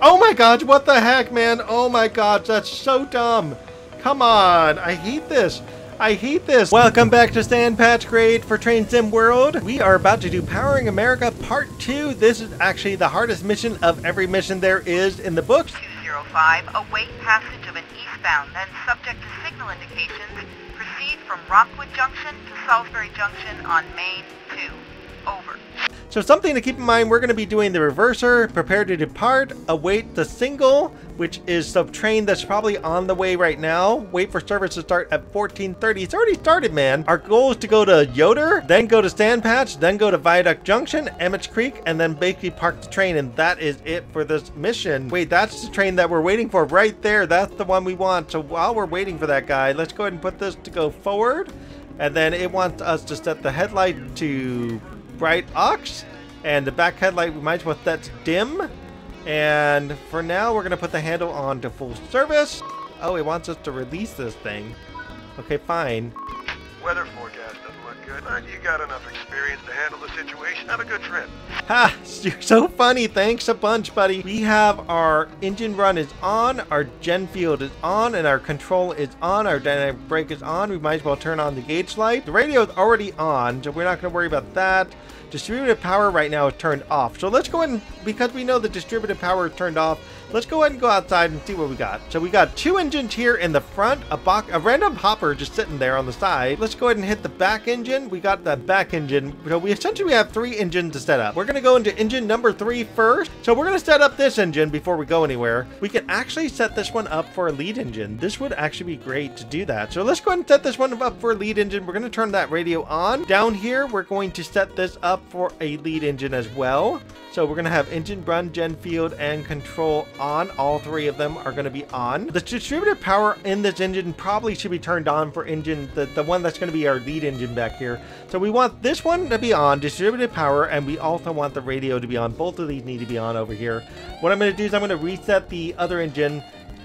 Oh my god, what the heck, man? Oh my god, that's so dumb. Come on, I hate this. I hate this. Welcome back to Stand Patch Grade for Train Sim World. We are about to do Powering America Part 2. This is actually the hardest mission of every mission there is in the books. 205, await passage of an eastbound, then subject to signal indications, proceed from Rockwood Junction to Salisbury Junction on Main 2. Over. So something to keep in mind, we're going to be doing the reverser, prepare to depart, await the single, which is the train that's probably on the way right now. Wait for service to start at 14:30. It's already started, man. Our goal is to go to Yoder, then go to Stand Patch, then go to Viaduct Junction, Emmett Creek, and then basically park the train, and that is it for this mission. Wait, that's the train that we're waiting for right there. That's the one we want. So while we're waiting for that guy, let's go ahead and put this to go forward, and then it wants us to set the headlight to bright ox, and the back headlight we might as well set to dim. And for now we're gonna put the handle on to full service. Oh, it wants us to release this thing. Okay, fine. Weather forecast doesn't look good, but you got enough experience to handle the situation. Have a good trip. Ha! You're so funny. Thanks a bunch, buddy. We have our engine run is on, our gen field is on, and our control is on. Our dynamic brake is on. We might as well turn on the gauge light. The radio is already on, so we're not going to worry about that. Distributed power right now is turned off. So let's go ahead and, because we know the distributed power is turned off, let's go ahead and go outside and see what we got. So we got two engines here in the front, a random hopper just sitting there on the side. Let's go ahead and hit the back engine. We got the back engine. So we essentially have three engines to set up. We're going to go into engine number 3 first. So we're going to set up this engine before we go anywhere. We can actually set this one up for a lead engine. This would actually be great to do that. So let's go ahead and set this one up for a lead engine. We're going to turn that radio on. Down here, we're going to set this up for a lead engine as well. So we're going to have engine run, gen field, and control on. All three of them are going to be on. The distributed power in this engine probably should be turned on for engine, the one that's going to be our lead engine back here. So we want this one to be on, distributed power, and we also want the radio to be on. Both of these need to be on over here. What I'm going to do is I'm going to reset the other engine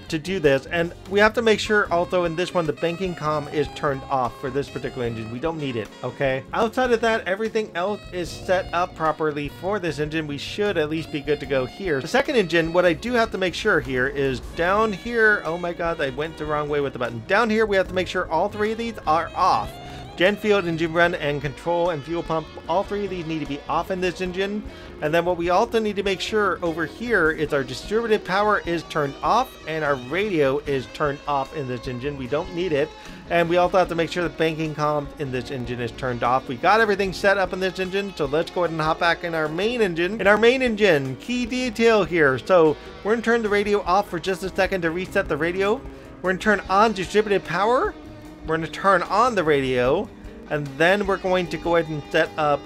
to do this, and we have to make sure also in this one the banking comm is turned off for this particular engine. We don't need it. Okay, outside of that, everything else is set up properly for this engine. We should at least be good to go here. The second engine, what I do have to make sure here is down here. Oh my god, I went the wrong way with the button. Down here we have to make sure all three of these are off. Gen field, engine run, and control and fuel pump, all three of these need to be off in this engine. And then what we also need to make sure over here is our distributed power is turned off and our radio is turned off in this engine. We don't need it. And we also have to make sure the banking comm in this engine is turned off. We got everything set up in this engine, so let's go ahead and hop back in our main engine. In our main engine, key detail here. So we're going to turn the radio off for just a second to reset the radio. We're going to turn on distributed power. We're going to turn on the radio, and then we're going to go ahead and set up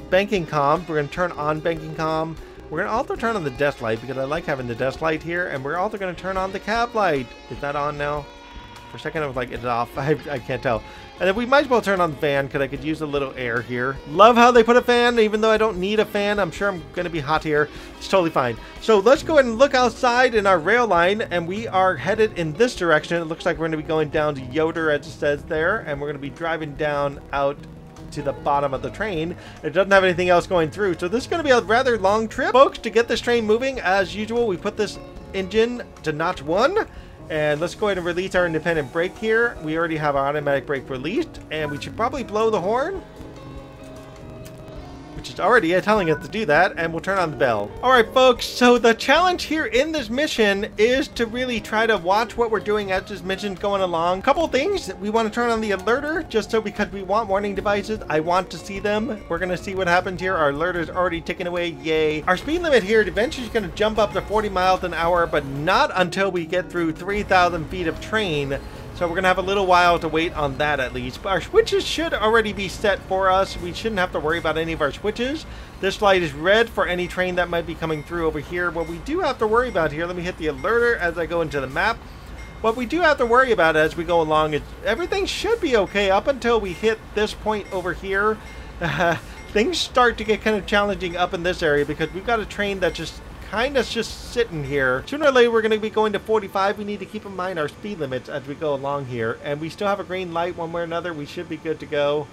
banking comm. We're going to turn on banking comm. We're going to also turn on the desk light because I like having the desk light here, and we're also going to turn on the cab light. Is that on now? For a second I was like, it's off. I can't tell. And then we might as well turn on the fan because I could use a little air here. Love how they put a fan, even though I don't need a fan. I'm sure I'm going to be hot here. It's totally fine. So let's go ahead and look outside in our rail line, and we are headed in this direction. It looks like we're going to be going down to Yoder, as it says there, and we're going to be driving down out to the bottom of the train. It doesn't have anything else going through. So this is going to be a rather long trip. Folks, to get this train moving, as usual, we put this engine to notch 1. And let's go ahead and release our independent brake here. We already have our automatic brake released, and we should probably blow the horn, which is already telling us to do that, and we'll turn on the bell. All right, folks, so the challenge here in this mission is to really try to watch what we're doing as this mission's going along. Couple things. We want to turn on the alerter, just so because we want warning devices. I want to see them. We're going to see what happens here. Our alerter's already ticking away. Yay. Our speed limit here eventually is going to jump up to 40 miles an hour, but not until we get through 3,000 feet of train. So we're going to have a little while to wait on that at least. But our switches should already be set for us. We shouldn't have to worry about any of our switches. This light is red for any train that might be coming through over here. What we do have to worry about here, let me hit the alerter as I go into the map. What we do have to worry about as we go along is everything should be okay up until we hit this point over here. Things start to get kind of challenging up in this area because we've got a train that just kind of just sitting here. Sooner or later we're going to be going to 45. We need to keep in mind our speed limits as we go along here, and we still have a green light one way or another. We should be good to go.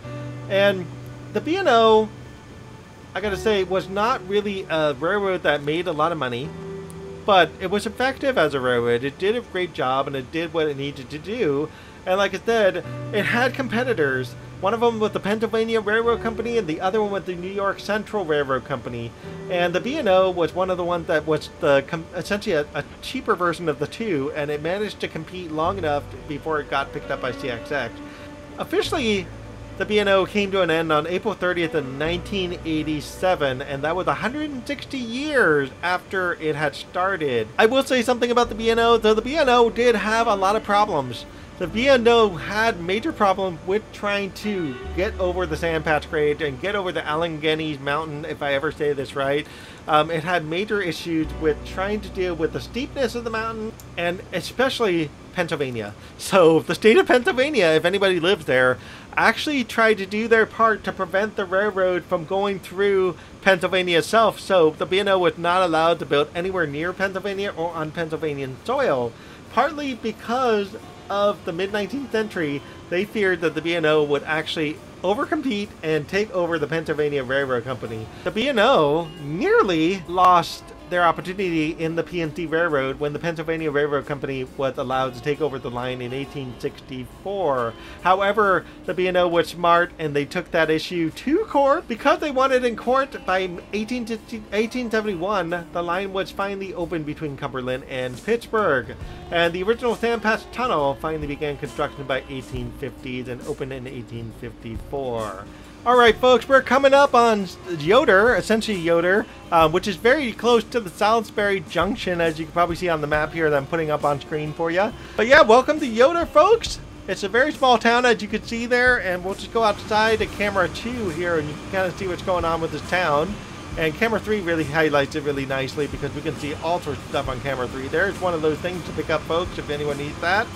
And the B&O, I gotta say, was not really a railroad that made a lot of money. but it was effective as a railroad. It did a great job, and it did what it needed to do. And like I said, it had competitors. One of them with the Pennsylvania Railroad Company, and the other one with the New York Central Railroad Company. And the B&O was one of the ones that was essentially a cheaper version of the two, and it managed to compete long enough before it got picked up by CXX. Officially, the B&O came to an end on April 30th in 1987, and that was 160 years after it had started. I will say something about the B&O, though the B&O did have a lot of problems. The B&O had major problems with trying to get over the sand patch grade and get over the Allegheny Mountain, if I ever say this right. It had major issues with trying to deal with the steepness of the mountain, and especially Pennsylvania. So the state of Pennsylvania, if anybody lives there, actually tried to do their part to prevent the railroad from going through Pennsylvania itself. So the B&O was not allowed to build anywhere near Pennsylvania or on Pennsylvanian soil, partly because of the mid-19th century. They feared that the B&O would actually overcompete and take over the Pennsylvania Railroad Company. The B&O nearly lost their opportunity in the PNC Railroad when the Pennsylvania Railroad Company was allowed to take over the line in 1864. However, the B&O was smart, and they took that issue to court. Because they won it in court, by 1871, the line was finally opened between Cumberland and Pittsburgh. And the original sand patch tunnel finally began construction by 1850s and opened in 1854. Alright folks, we're coming up on Yoder, essentially Yoder, which is very close to the Salisbury Junction, as you can probably see on the map here that I'm putting up on screen for you. But yeah, welcome to Yoder, folks. It's a very small town, as you can see there, and we'll just go outside to camera 2 here, and you can kind of see what's going on with this town. And camera 3 really highlights it really nicely, because we can see all sorts of stuff on camera 3. There's one of those things to pick up, folks, if anyone needs that.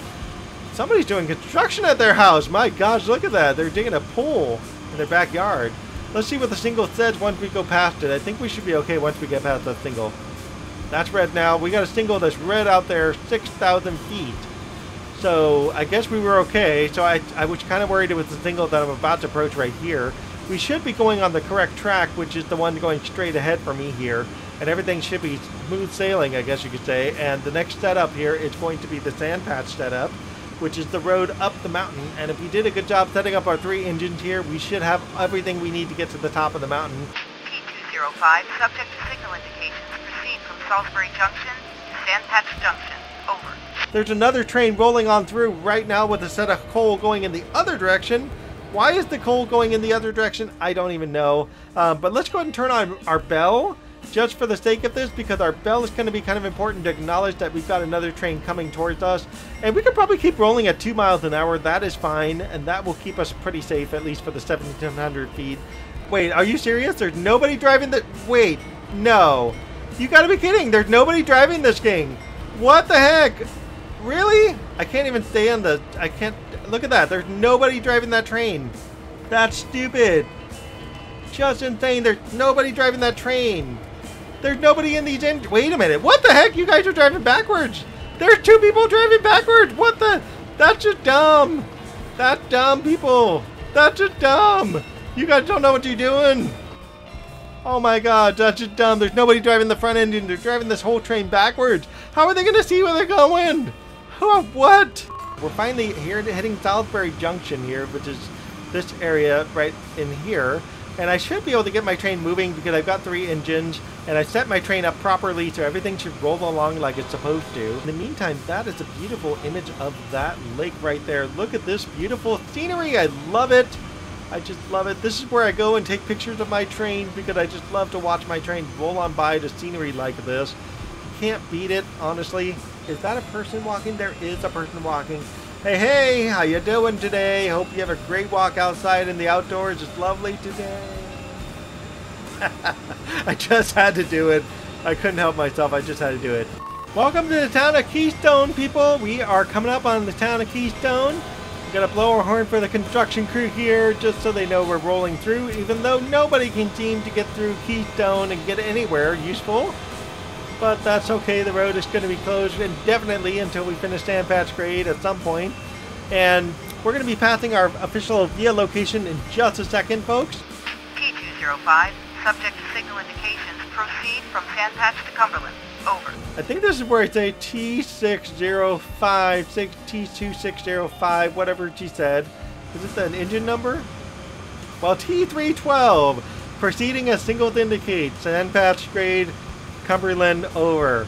Somebody's doing construction at their house. My gosh, look at that. They're digging a pool in their backyard. Let's see what the single says once we go past it. I think we should be okay once we get past the single. That's red now. We got a single that's red out there, 6,000 feet. So I guess we were okay. So I was kind of worried it was the single that I'm about to approach right here. We should be going on the correct track, which is the one going straight ahead for me here. And everything should be smooth sailing, I guess you could say. And the next setup here is going to be the sand patch setup, which is the road up the mountain. And if we did a good job setting up our 3 engines here, we should have everything we need to get to the top of the mountain. P205, subject to signal indications, proceed from Salisbury Junction to Sand Patch Junction. Over. There's another train rolling on through right now with a set of coal going in the other direction. Why is the coal going in the other direction? I don't even know. But let's go ahead and turn on our bell, just for the sake of this, because our bell is going to be kind of important to acknowledge that we've got another train coming towards us. And we could probably keep rolling at 2 miles an hour. That is fine, and that will keep us pretty safe, at least for the 1,700 feet. Wait, are you serious? There's nobody driving the... Wait, no. You gotta be kidding. There's nobody driving this thing. What the heck? Really? I can't even stay on the... I can't... Look at that. There's nobody driving that train. That's stupid. Just insane. There's nobody driving that train. There's nobody in these engines. Wait a minute. What the heck? You guys are driving backwards. There's 2 people driving backwards. What the? That's just dumb. That's dumb, people. That's just dumb. You guys don't know what you're doing. Oh my god, that's just dumb. There's nobody driving the front engine. They're driving this whole train backwards. How are they going to see where they're going? What? We're finally here hitting Salisbury Junction here, which is this area right in here. And I should be able to get my train moving because I've got 3 engines, and I set my train up properly so everything should roll along like it's supposed to. In the meantime, that is a beautiful image of that lake right there. Look at this beautiful scenery. I love it. I just love it. This is where I go and take pictures of my train because I just love to watch my train roll on by the scenery like this. Can't beat it, honestly. Is that a person walking? There is a person walking. Hey, hey, how you doing today? Hope you have a great walk outside in the outdoors. It's lovely today. I just had to do it. I couldn't help myself. I just had to do it. Welcome to the town of Keystone, people. We are coming up on the town of Keystone. We gotta blow our horn for the construction crew here just so they know we're rolling through, even though nobody can seem to get through Keystone and get anywhere useful. But that's okay. The road is going to be closed indefinitely until we finish sand patch grade at some point. And we're going to be passing our official via location in just a second, folks. P205, subject to signal indications, proceed from Sand Patch to Cumberland. Over. I think this is where it's a T605, T2605, whatever she said. Is it an engine number? Well, T312, proceeding as signal to indicate, sand patch grade, Cumberland over.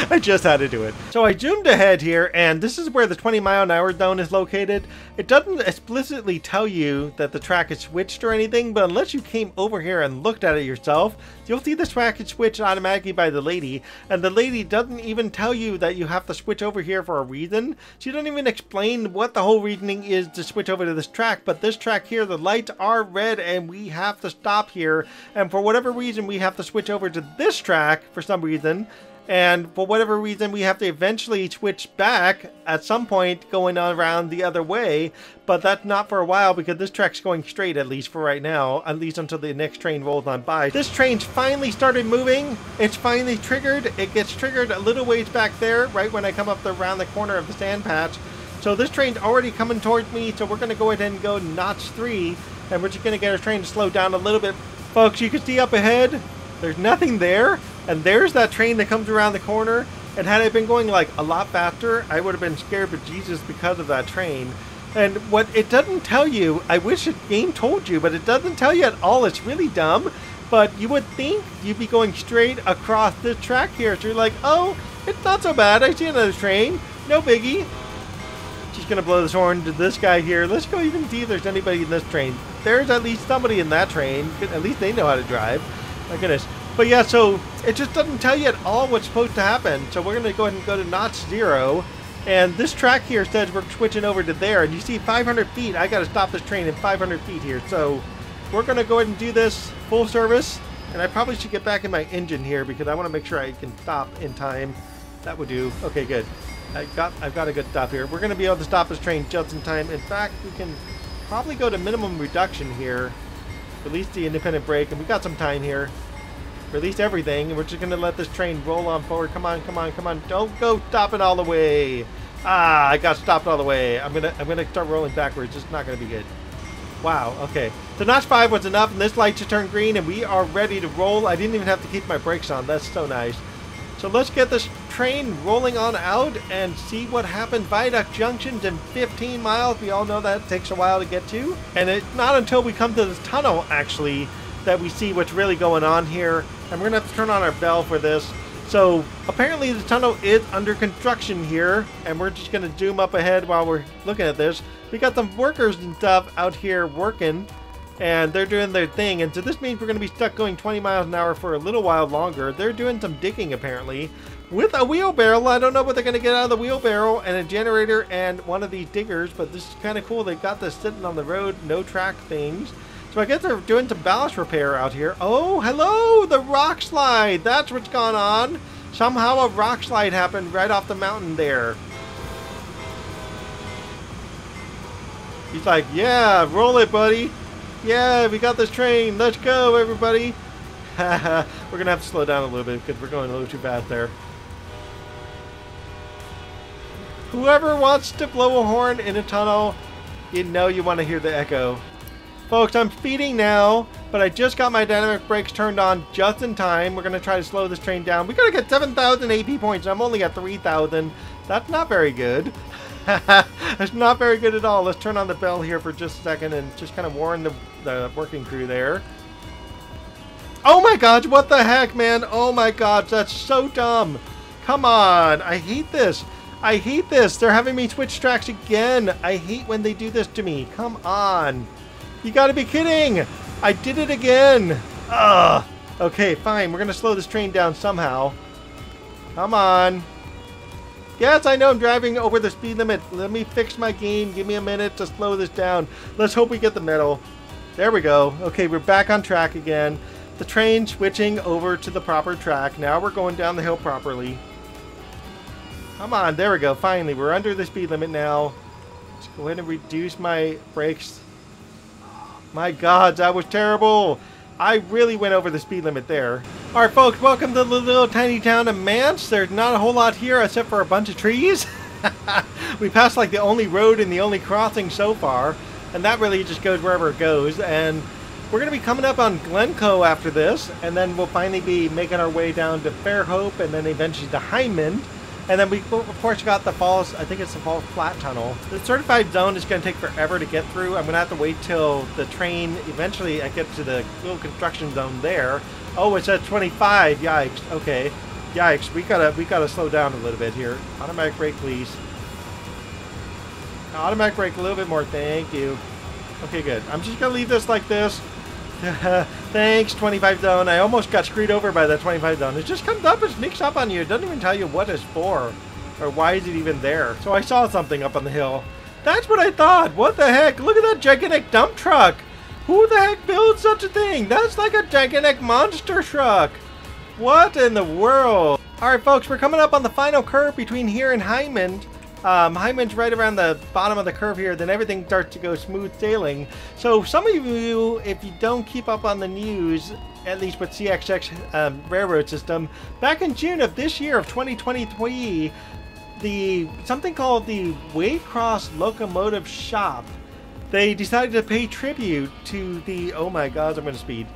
I just had to do it. So I zoomed ahead here, and this is where the 20-mile-an-hour zone is located. It doesn't explicitly tell you that the track is switched or anything, but unless you came over here and looked at it yourself, you'll see the track is switched automatically by the lady, and the lady doesn't even tell you that you have to switch over here for a reason. She doesn't even explain what the whole reasoning is to switch over to this track, but this track here, the lights are red, and we have to stop here, and for whatever reason, we have to switch over to this track for some reason. And for whatever reason, we have to eventually switch back at some point going around the other way. But that's not for a while because this track's going straight, at least for right now. At least until the next train rolls on by. This train's finally started moving. It's finally triggered. It gets triggered a little ways back there, right when I come up around the corner of the sand patch. So this train's already coming towards me. So we're going to go ahead and go notch 3. And we're just going to get our train to slow down a little bit. Folks, you can see up ahead, there's nothing there. And there's that train that comes around the corner. And had I been going like a lot faster, I would have been scared bejesus because of that train. And what it doesn't tell you, I wish the game told you, but it doesn't tell you at all. It's really dumb. But you would think you'd be going straight across this track here. So you're like, oh, it's not so bad. I see another train. No biggie. Just going to blow this horn to this guy here. Let's go even see if there's anybody in this train. There's at least somebody in that train. At least they know how to drive. My goodness. But yeah, so it just doesn't tell you at all what's supposed to happen. So we're going to go ahead and go to notch 0. And this track here says we're switching over to there. And you see 500 feet. I got to stop this train in 500 feet here. So we're going to go ahead and do this full service. And I probably should get back in my engine here because I want to make sure I can stop in time. That would do. Okay, good. I've got a good stop here. We're going to be able to stop this train just in time. In fact, we can probably go to minimum reduction here. Release the independent brake. And we got some time here. Release everything, and we're just gonna let this train roll on forward. Come on, come on, come on! Don't go stopping all the way. Ah, I got stopped all the way. I'm gonna start rolling backwards. It's not gonna be good. Wow. Okay. So notch 5 was enough, and this light should turn green, and we are ready to roll. I didn't even have to keep my brakes on. That's so nice. So let's get this train rolling on out and see what happens. Viaduct Junction's in 15 miles. We all know that takes a while to get to, and it's not until we come to this tunnel actually that we see what's really going on here. And we're gonna have to turn on our bell for this. So apparently the tunnel is under construction here, and we're just gonna zoom up ahead while we're looking at this. We got some workers and stuff out here working, and they're doing their thing. And so this means we're gonna be stuck going 20 miles an hour for a little while longer. They're doing some digging apparently with a wheelbarrow. I don't know what they're gonna get out of the wheelbarrow, and a generator and one of these diggers, but this is kind of cool. They've got this sitting on the road, no track things. So I guess they're doing some ballast repair out here. Oh, hello, the rock slide. That's what's gone on. Somehow a rock slide happened right off the mountain there. He's like, yeah, roll it, buddy. Yeah, we got this train. Let's go, everybody. We're going to have to slow down a little bit because we're going a little too fast there. Whoever wants to blow a horn in a tunnel, you know you want to hear the echo. Folks, I'm speeding now, but I just got my dynamic brakes turned on just in time. We're going to try to slow this train down. We got to get 7,000 AP points. I'm only at 3,000. That's not very good. That's not very good at all. Let's turn on the bell here for just a second and just kind of warn the working crew there. Oh my god, what the heck, man? Oh my god, that's so dumb. Come on. I hate this. I hate this. They're having me switch tracks again. I hate when they do this to me. Come on. You gotta be kidding! I did it again! Ugh! Okay, fine. We're gonna slow this train down somehow. Come on. Yes, I know I'm driving over the speed limit. Let me fix my game. Give me a minute to slow this down. Let's hope we get the medal. There we go. Okay, we're back on track again. The train switching over to the proper track. Now we're going down the hill properly. Come on. There we go. Finally, we're under the speed limit now. Let's go ahead and reduce my brakes. My god, that was terrible. I really went over the speed limit there. Alright folks, welcome to the little tiny town of Mance. There's not a whole lot here except for a bunch of trees. We passed like the only road and the only crossing so far. And that really just goes wherever it goes. And We're going to be coming up on Glencoe after this, and then we'll finally be making our way down to Fairhope, and then eventually to Hyman. And then we, of course, got the Falls, I think it's the Falls Flat Tunnel. The certified zone is going to take forever to get through. I'm going to have to wait till the train, eventually I get to the little construction zone there. Oh, it's at 25, yikes, okay. Yikes, we gotta slow down a little bit here. Automatic brake, please. Automatic brake a little bit more, thank you. Okay, good. I'm just gonna leave this like this. Thanks, 25 zone. I almost got screwed over by that 25 zone. It just comes up and sneaks up on you. It doesn't even tell you what it's for or why is it even there. So I saw something up on the hill. That's what I thought. What the heck? Look at that gigantic dump truck. Who the heck builds such a thing? That's like a gigantic monster truck. What in the world? Alright folks, we're coming up on the final curve between here and Hyman. Hyman's right around the bottom of the curve here, then everything starts to go smooth sailing. So some of you, if you don't keep up on the news, at least with CSX railroad system, back in June of this year of 2023, something called the Waycross Locomotive Shop, they decided to pay tribute to the, oh my god, I'm going to speed.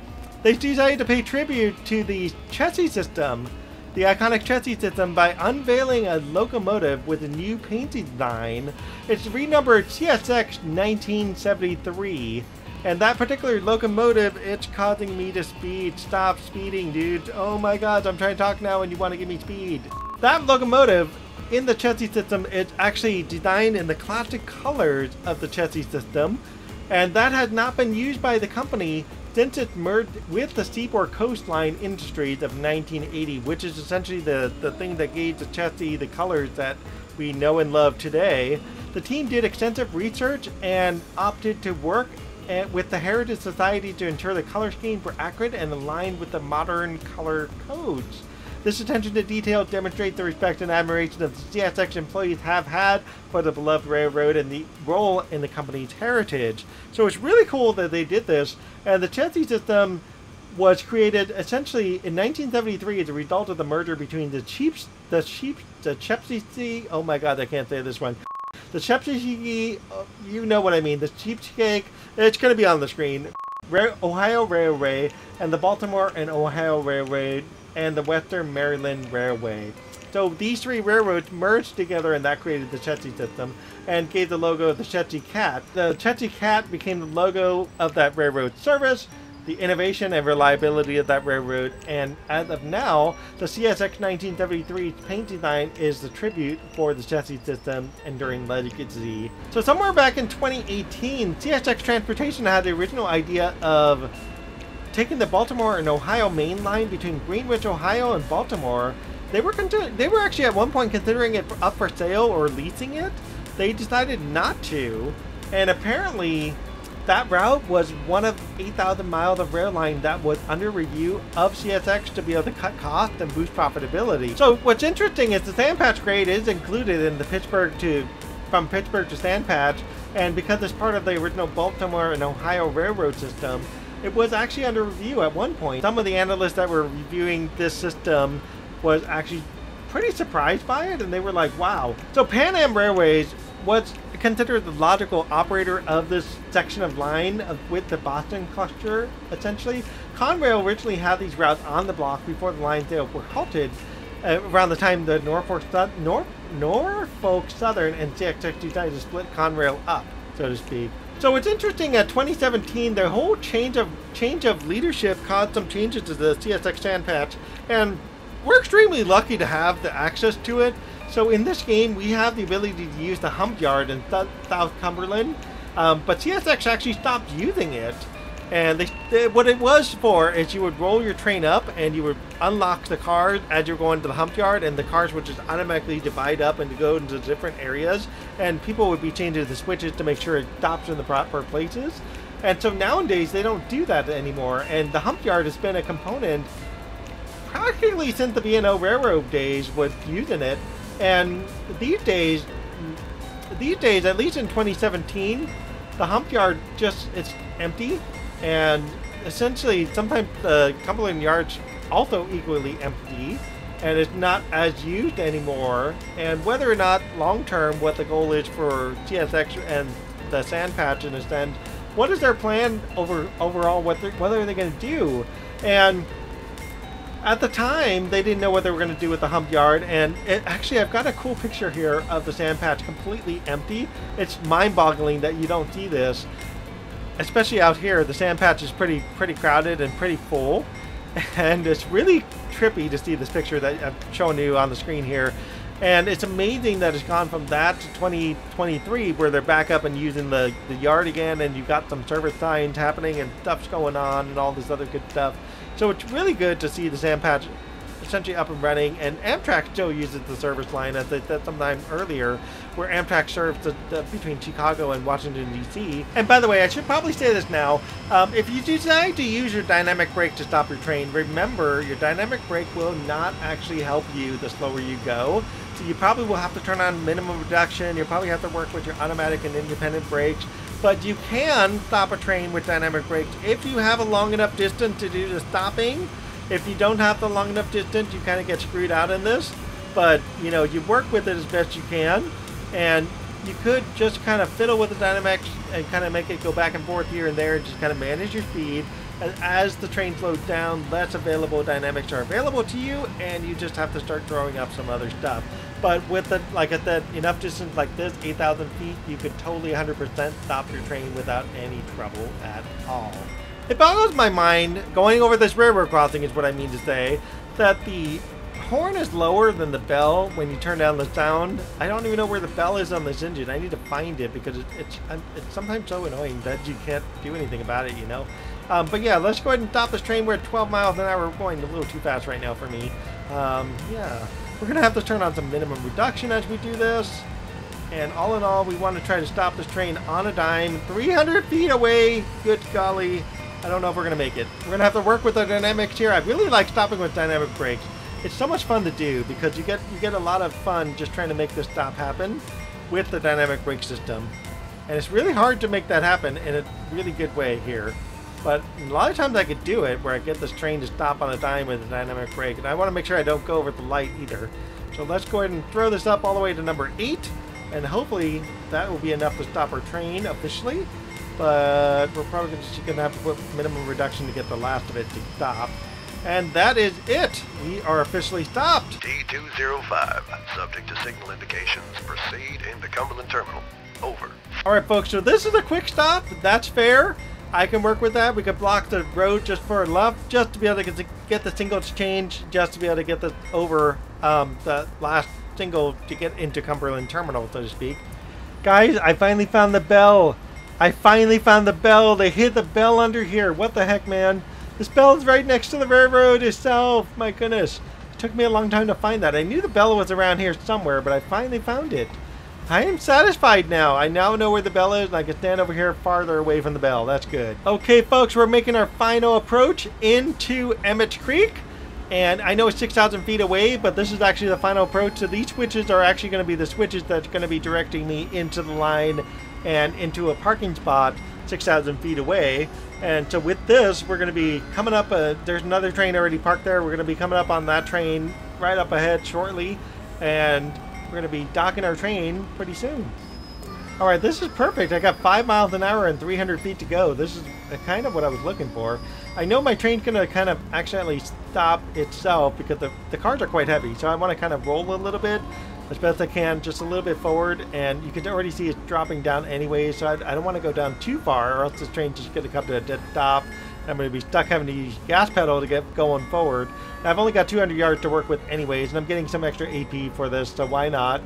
They decided to pay tribute to the Chessie system, the iconic Chessie system, by unveiling a locomotive with a new paint design. It's renumbered CSX 1973, and that particular locomotive, it's causing me to speed. Stop speeding, dude. Oh my god, I'm trying to talk now and you want to give me speed. That locomotive in the Chessie system, it's actually designed in the classic colors of the Chessie system, and that has not been used by the company since it merged with the Seaboard Coastline Industries of 1980, which is essentially the thing that gave the Chessie the colors that we know and love today. The team did extensive research and opted to work with the Heritage Society to ensure the color schemes were accurate and aligned with the modern color codes. This attention to detail demonstrates the respect and admiration that the CSX employees have had for the beloved railroad and the role in the company's heritage. So it's really cool that they did this. And the Chessie system was created essentially in 1973 as a result of the merger between the Chessie, oh my god, I can't say this one. The Chessie, you know what I mean, the cheapskate, it's going to be on the screen. Ohio Railway and the Baltimore and Ohio Railway and the Western Maryland Railway. So these three railroads merged together, and that created the Chessie system and gave the logo of the Chessie Cat. The Chessie Cat became the logo of that railroad service, the innovation and reliability of that railroad, and as of now, the CSX 1973 paint design is the tribute for the Chessie system enduring legacy. So somewhere back in 2018, CSX Transportation had the original idea of taking the Baltimore and Ohio main line between Greenwich, Ohio and Baltimore. They were actually at one point considering it up for sale or leasing it. They decided not to, and apparently that route was one of 8,000 miles of rail line that was under review of CSX to be able to cut costs and boost profitability. So what's interesting is the sand patch grade is included in the from Pittsburgh to Sand Patch, and because it's part of the original Baltimore and Ohio railroad system, it was actually under review at one point. Some of the analysts that were reviewing this system was actually pretty surprised by it, and they were like, wow. So Pan Am Railways was considered the logical operator of this section of line with the Boston cluster, essentially. Conrail originally had these routes on the block before the lines were halted around the time the Norfolk Southern and CSX decided to split Conrail up, so to speak. So it's interesting, at 2017, the whole change of leadership caused some changes to the CSX Sand Patch, and we're extremely lucky to have the access to it. So in this game, we have the ability to use the Hump Yard in South Cumberland, but CSX actually stopped using it. And what it was for is you would roll your train up and you would unlock the cars as you're going to the hump yard, and the cars would just automatically divide up and go into different areas, and people would be changing the switches to make sure it stops in the proper places. And so nowadays they don't do that anymore, and the hump yard has been a component practically since the B&O Railroad days was using it. And these days, at least in 2017, the hump yard it's empty. And essentially, sometimes the Cumberland Yard's also equally empty, and it's not as used anymore. And whether or not long-term what the goal is for CSX and the Sand Patch in a sense what is their plan overall? What are they going to do? And at the time, they didn't know what they were going to do with the hump yard, and actually, I've got a cool picture here of the sand patch completely empty. It's mind-boggling that you don't see this, especially out here. The sand patch is pretty crowded and pretty full, and it's really trippy to see this picture that I'm showing you on the screen here. And it's amazing that it's gone from that to 2023, where they're back up and using the yard again, and you've got some service signs happening and stuff's going on and all this other good stuff. So it's really good to see the sand patch essentially up and running, and Amtrak still uses the service line, as I said sometime earlier, where Amtrak serves between Chicago and Washington, D.C. And by the way, I should probably say this now, if you decide to use your dynamic brake to stop your train, remember your dynamic brake will not actually help you the slower you go. So you probably will have to turn on minimum reduction, you'll probably have to work with your automatic and independent brakes, but you can stop a train with dynamic brakes if you have a long enough distance to do the stopping. If you don't have the long enough distance, you kind of get screwed out in this. But, you know, you work with it as best you can. And you could just kind of fiddle with the dynamics and kind of make it go back and forth here and there and just kind of manage your speed. And as the train slows down, less available dynamics are available to you, and you just have to start throwing up some other stuff. But with the, like at that enough distance like this, 8,000 feet, you could totally 100% stop your train without any trouble at all. It boggles my mind, going over this railroad crossing is what I mean to say, that the horn is lower than the bell when you turn down the sound. I don't even know where the bell is on this engine. I need to find it because it's sometimes so annoying that you can't do anything about it, you know. But yeah, let's go ahead and stop this train. We're at 12 miles an hour. We're going a little too fast right now for me. Yeah, we're going to have to turn on some minimum reduction as we do this. And all in all, we want to try to stop this train on a dime, 300 feet away. Good golly. I don't know if we're going to make it. We're going to have to work with the dynamics here. I really like stopping with dynamic brakes. It's so much fun to do because you get a lot of fun just trying to make this stop happen with the dynamic brake system. And it's really hard to make that happen in a really good way here. But a lot of times I could do it where I get this train to stop on a dime with a dynamic brake. And I want to make sure I don't go over the light either. So let's go ahead and throw this up all the way to number 8. And hopefully that will be enough to stop our train officially. But we're probably just going to have to put minimum reduction to get the last of it to stop. And that is it. We are officially stopped. D205, subject to signal indications, proceed into Cumberland Terminal. Over. All right, folks, so this is a quick stop. That's fair. I can work with that. We could block the road just for love, just to be able to get the singles changed, just to be able to get this over the last single to get into Cumberland Terminal, so to speak. Guys, I finally found the bell. I finally found the bell. They hid the bell under here. What the heck, man? This bell is right next to the railroad itself. My goodness. It took me a long time to find that. I knew the bell was around here somewhere, but I finally found it. I am satisfied now. I now know where the bell is, and I can stand over here farther away from the bell. That's good. Okay, folks, we're making our final approach into Emmett Creek. And I know it's 6,000 feet away, but this is actually the final approach. So these switches are actually going to be the switches that's going to be directing me into the line and into a parking spot 6,000 feet away. And so with this, we're going to be coming up, there's another train already parked there. We're going to be coming up on that train right up ahead shortly. And we're going to be docking our train pretty soon. All right, this is perfect. I got 5 miles an hour and 300 feet to go. This is kind of what I was looking for. I know my train's going to kind of accidentally stop itself because the cars are quite heavy. So I want to kind of roll a little bit as best I can, just a little bit forward. And you can already see it's dropping down anyway. So I don't want to go down too far, or else this train's just going to come to a dead stop. I'm going to be stuck having to use gas pedal to get going forward. And I've only got 200 yards to work with anyways, and I'm getting some extra AP for this, so why not?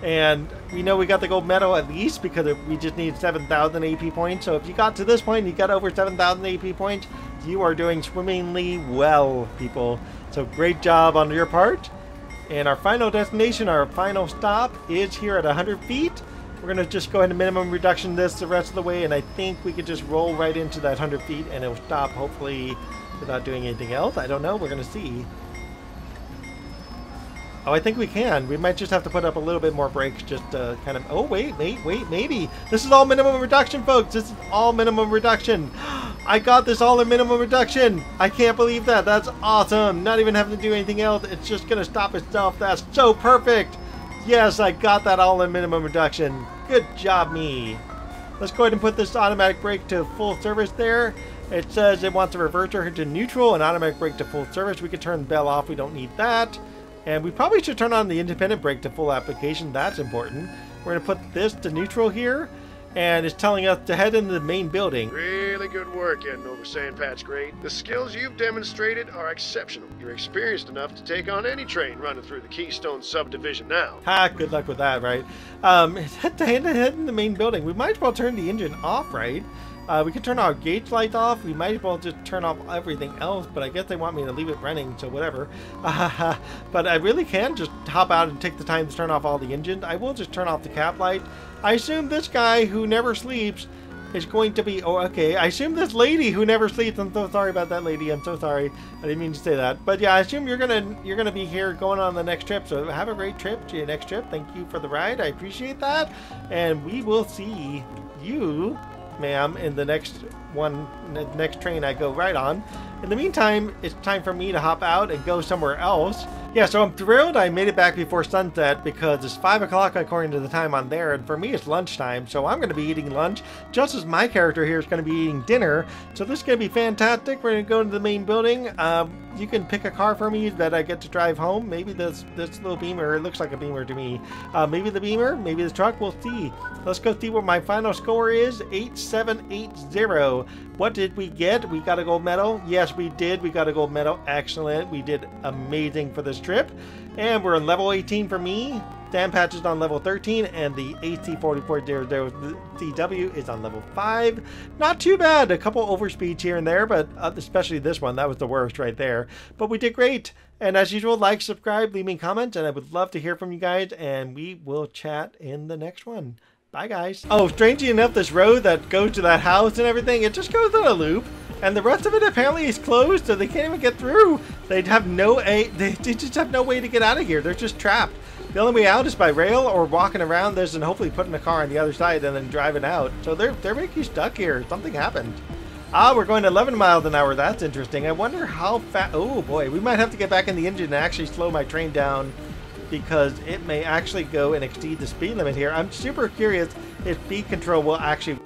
And we know we got the gold medal at least because we just need 7,000 AP points. So if you got to this point and you got over 7,000 AP points, you are doing swimmingly well, people. So great job on your part. And our final destination, our final stop is here at 100 feet. We're going to just go ahead and minimum reduction this the rest of the way. And I think we could just roll right into that 100 feet and it'll stop hopefully without doing anything else. I don't know. We're going to see. Oh, I think we can. We might just have to put up a little bit more brakes just to kind of... Oh, wait, maybe. This is all minimum reduction, folks. This is all minimum reduction. I got this all in minimum reduction. I can't believe that. That's awesome. Not even having to do anything else. It's just going to stop itself. That's so perfect. Yes, I got that all in minimum reduction. Good job, me. Let's go ahead and put this automatic brake to full service there. It says it wants a reverser to neutral and automatic brake to full service. We could turn the bell off. We don't need that. And we probably should turn on the independent brake to full application. That's important. We're going to put this to neutral here. And it's telling us to head into the main building. Really good work getting over sand patch grade. The skills you've demonstrated are exceptional. You're experienced enough to take on any train running through the Keystone subdivision now. Ha, good luck with that, right? Head in the main building. We might as well turn the engine off, right? We can turn our gauge lights off. We might as well just turn off everything else, but I guess they want me to leave it running, so whatever. But I really can just hop out and take the time to turn off all the engines. I will just turn off the cap light. I assume this guy who never sleeps is going to be... Oh, okay. I assume this lady who never sleeps... I'm so sorry about that, lady. I'm so sorry. I didn't mean to say that. But yeah, I assume you're gonna be here going on the next trip. So have a great trip to your next trip. Thank you for the ride. I appreciate that. And we will see you, ma'am, in the next train I go right on. In the meantime, it's time for me to hop out and go somewhere else. Yeah, so I'm thrilled I made it back before sunset because it's 5 o'clock according to the time on there, and for me it's lunchtime, so I'm going to be eating lunch just as my character here is going to be eating dinner. So this is going to be fantastic. We're going to go into the main building. You can pick a car for me that I get to drive home. Maybe this little Beamer. It looks like a Beamer to me. Maybe the Beamer, maybe the truck. We'll see. Let's go see what my final score is. 8780. What did we get? We got a gold medal. Yes, we did. We got a gold medal. Excellent. We did amazing for this trip. And we're on level 18 for me. Dan Patch is on level 13, and the AC4400CW is on level 5. Not too bad. A couple overspeeds here and there, but especially this one. That was the worst right there. But we did great. And as usual, like, subscribe, leave me a comment, and I would love to hear from you guys, and we will chat in the next one. Bye, guys. Oh, strangely enough, this road that goes to that house and everything, it just goes in a loop. And the rest of it apparently is closed, so they can't even get through. They just have no way to get out of here. They're just trapped. The only way out is by rail or walking around this and hopefully putting a car on the other side and then driving out. So they're making you stuck here. Something happened. Ah, we're going 11 miles an hour. That's interesting. I wonder how fast... Oh, boy. We might have to get back in the engine and actually slow my train down because it may actually go and exceed the speed limit here. I'm super curious if speed control will actually